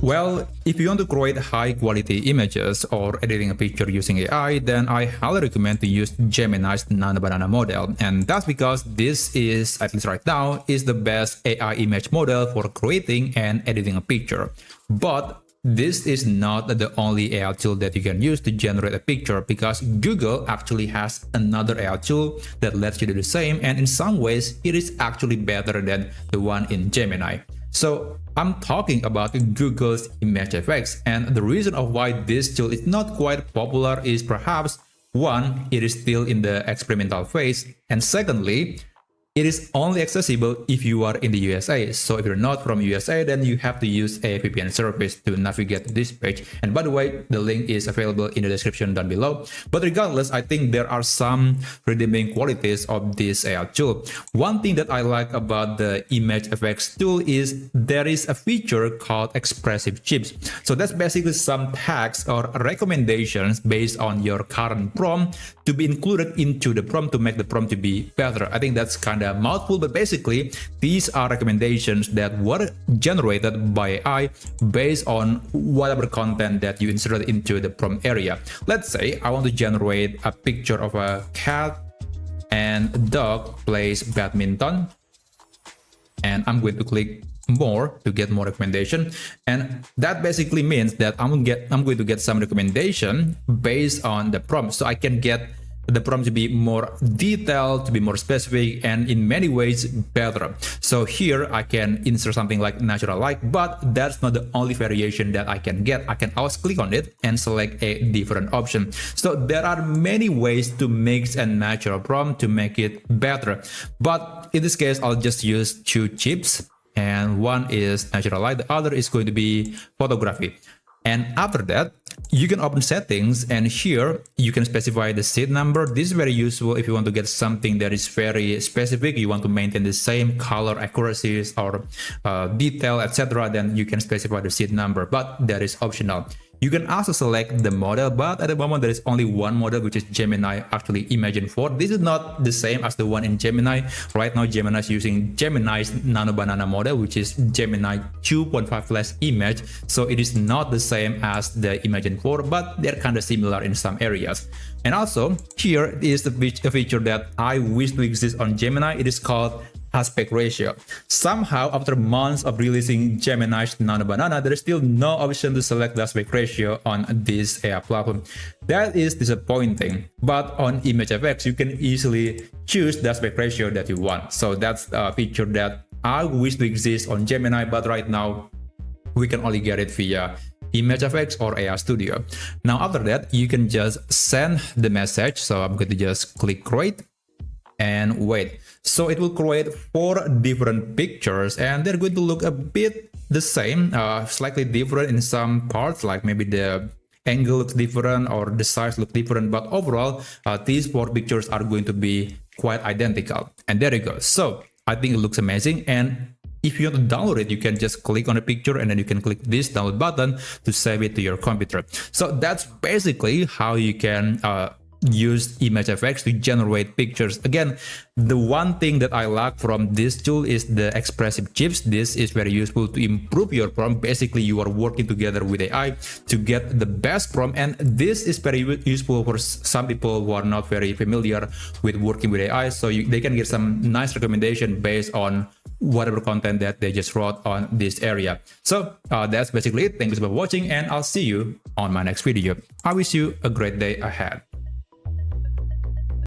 Well, if you want to create high quality images or editing a picture using AI, then I highly recommend to use Gemini's Nano Banana model. And that's because this is, at least right now, is the best AI image model for creating and editing a picture. But this is not the only AI tool that you can use to generate a picture, because Google actually has another AI tool that lets you do the same, and in some ways it is actually better than the one in Gemini. So I'm talking about Google's ImageFX, and the reason of why this tool is not quite popular is perhaps one, it is still in the experimental phase, and secondly, it is only accessible if you are in the USA. So if you're not from USA, then you have to use a VPN service to navigate to this page. And by the way, the link is available in the description down below. But regardless, I think there are some redeeming qualities of this AI tool. One thing that I like about the ImageFX tool is there is a feature called Expressive Chips. So that's basically some tags or recommendations based on your current prompt to be included into the prompt to make the prompt to be better. I think that's kind of a mouthful, but basically these are recommendations that were generated by AI based on whatever content that you inserted into the prompt area. Let's say I want to generate a picture of a cat and a dog plays badminton, and I'm going to click more to get more recommendation, and that basically means that I'm going to get some recommendation based on the prompt, so I can get the prompt to be more detailed, to be more specific, and in many ways better. So here I can insert something like natural light, but that's not the only variation that I can get. I can always click on it and select a different option. So there are many ways to mix and match your prompt to make it better, but in this case I'll just use two chips, and one is natural light, the other is going to be photography. And after that, you can open settings, and here you can specify the seed number. This is very useful if you want to get something that is very specific, you want to maintain the same color accuracies or detail, etc. Then you can specify the seed number, but that is optional. You can also select the model, but at the moment there is only one model, which is Gemini, actually Imagen 4. This is not the same as the one in Gemini. Right now Gemini is using Gemini's Nano Banana model, which is Gemini 2.5 image. So it is not the same as the Imagen 4, but they're kind of similar in some areas. And also here is the feature that I wish to exist on Gemini. It is called aspect ratio. Somehow, after months of releasing Gemini's Nano Banana, there is still no option to select the aspect ratio on this AI platform. That is disappointing. But on ImageFX, you can easily choose the aspect ratio that you want. So that's a feature that I wish to exist on Gemini, but right now we can only get it via ImageFX or AI Studio. Now after that, you can just send the message. So I'm going to just click create and wait. So it will create 4 different pictures, and they're going to look a bit the same, slightly different in some parts, like maybe the angle looks different or the size looks different, but overall these 4 pictures are going to be quite identical. And there you go. So I think it looks amazing, and if you want to download it, you can just click on a picture and then you can click this download button to save it to your computer. So that's basically how you can use ImageFX to generate pictures. Again, the one thing that I like from this tool is the Expressive Chips. This is very useful to improve your prompt. Basically, you are working together with AI to get the best prompt, and this is very useful for some people who are not very familiar with working with AI, so they can get some nice recommendation based on whatever content that they just wrote on this area. So that's basically it. Thank you for watching, and I'll see you on my next video. I wish you a great day ahead.